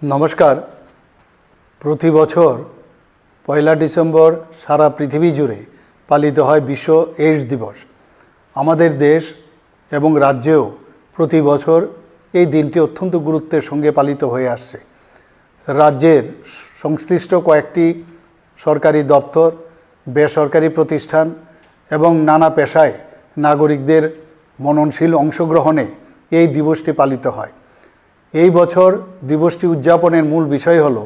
নমস্কার। প্রতি বছর পয়লা ডিসেম্বর সারা পৃথিবী জুড়ে পালিত হয় বিশ্ব এইডস দিবস। আমাদের দেশ এবং রাজ্যেও প্রতি বছর এই দিনটি অত্যন্ত গুরুত্বের সঙ্গে পালিত হয়ে আসছে। রাজ্যের সংশ্লিষ্ট কয়েকটি সরকারি দপ্তর, বেসরকারি প্রতিষ্ঠান এবং নানা পেশায় নাগরিকদের মননশীল অংশগ্রহণে এই দিবসটি পালিত হয়। এই বছর দিবসটি উদযাপনের মূল বিষয় হল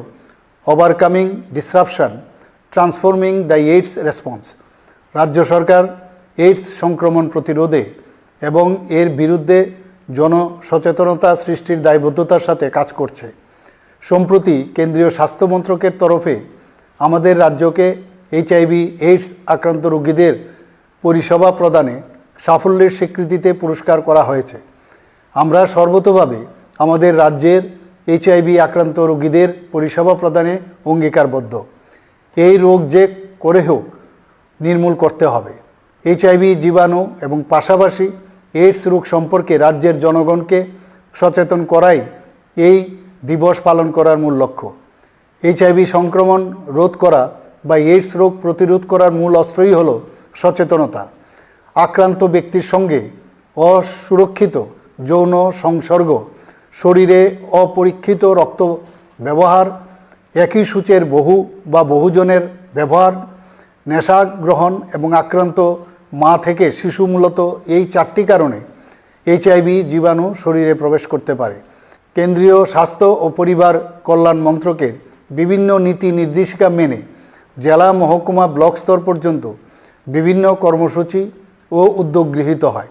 overcoming disruption, transforming the AIDS response. রাজ্য সরকার এইডস সংক্রমণ প্রতিরোধে এবং এর বিরুদ্ধে জনসচেতনতা সৃষ্টির দায়বদ্ধতার সাথে কাজ করছে। সম্প্রতি কেন্দ্রীয় স্বাস্থ্য মন্ত্রকের তরফে আমাদের রাজ্যকে এইচআইভি এইডস আক্রান্ত রোগীদের পরিষেবা প্রদানে সাফল্যের স্বীকৃতিতে পুরস্কার করা হয়েছে। আমরা সর্বতোভাবে আমাদের রাজ্যের এইচআইভি আক্রান্ত রোগীদের পরিষেবা প্রদানে অঙ্গীকারবদ্ধ। এই রোগ যে করে হোক নির্মূল করতে হবে। এইচআইভি জীবাণু এবং পাশাপাশি এইডস রোগ সম্পর্কে রাজ্যের জনগণকে সচেতন করাই এই দিবস পালন করার মূল লক্ষ্য। এইচআইভি সংক্রমণ রোধ করা বা এইডস রোগ প্রতিরোধ করার মূল অস্ত্রই হলো সচেতনতা। আক্রান্ত ব্যক্তির সঙ্গে অসুরক্ষিত যৌন সংসর্গ, শরীরে অপরীক্ষিত রক্ত ব্যবহার, একই সূচের বহুজনের ব্যবহার, নেশা গ্রহণ এবং আক্রান্ত মা থেকে শিশু, মূলত এই চারটি কারণে এইচআইভি জীবাণু শরীরে প্রবেশ করতে পারে। কেন্দ্রীয় স্বাস্থ্য ও পরিবার কল্যাণ মন্ত্রকের বিভিন্ন নীতি নির্দেশিকা মেনে জেলা, মহকুমা, ব্লক স্তর পর্যন্ত বিভিন্ন কর্মসূচি ও উদ্যোগ গৃহীত হয়।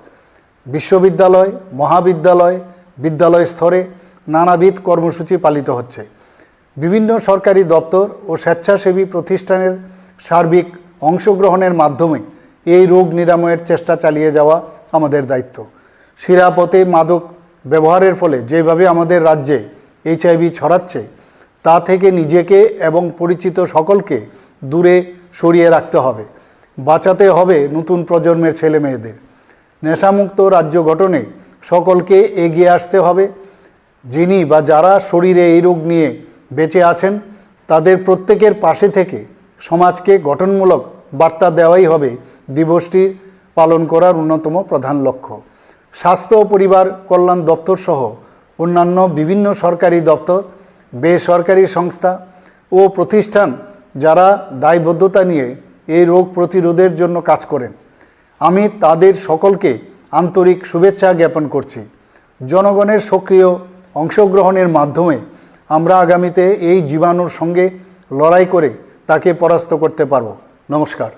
বিশ্ববিদ্যালয়, মহাবিদ্যালয়, বিদ্যালয় স্তরে নানাবিধ কর্মসূচি পালিত হচ্ছে। বিভিন্ন সরকারি দপ্তর ও স্বেচ্ছাসেবী প্রতিষ্ঠানের সার্বিক অংশগ্রহণের মাধ্যমে এই রোগ নিরাময়ের চেষ্টা চালিয়ে যাওয়া আমাদের দায়িত্ব। শিরাপথে মাদক ব্যবহারের ফলে যেভাবে আমাদের রাজ্যে এইচআইভি ছড়াচ্ছে, তা থেকে নিজেকে এবং পরিচিত সকলকে দূরে সরিয়ে রাখতে হবে। বাঁচাতে হবে নতুন প্রজন্মের ছেলে মেয়েদের। নেশামুক্ত রাজ্য গঠনে সকলকে এগিয়ে আসতে হবে। যিনি বা যারা শরীরে এই রোগ নিয়ে বেঁচে আছেন, তাদের প্রত্যেকের পাশে থেকে সমাজকে গঠনমূলক বার্তা দেওয়াই হবে দিবসটি পালন করার অন্যতম প্রধান লক্ষ্য। স্বাস্থ্য ও পরিবার কল্যাণ দপ্তর সহ অন্যান্য বিভিন্ন সরকারি দপ্তর, বেসরকারি সংস্থা ও প্রতিষ্ঠান যারা দায়বদ্ধতা নিয়ে এই রোগ প্রতিরোধের জন্য কাজ করেন, আমি তাদের সকলকে আন্তরিক শুভেচ্ছা জ্ঞাপন করছি। জনগণের সক্রিয় অংশগ্রহণের মাধ্যমে আমরা আগামীতে এই জীবাণুর সঙ্গে লড়াই করে তাকে পরাস্ত করতে পারব। নমস্কার।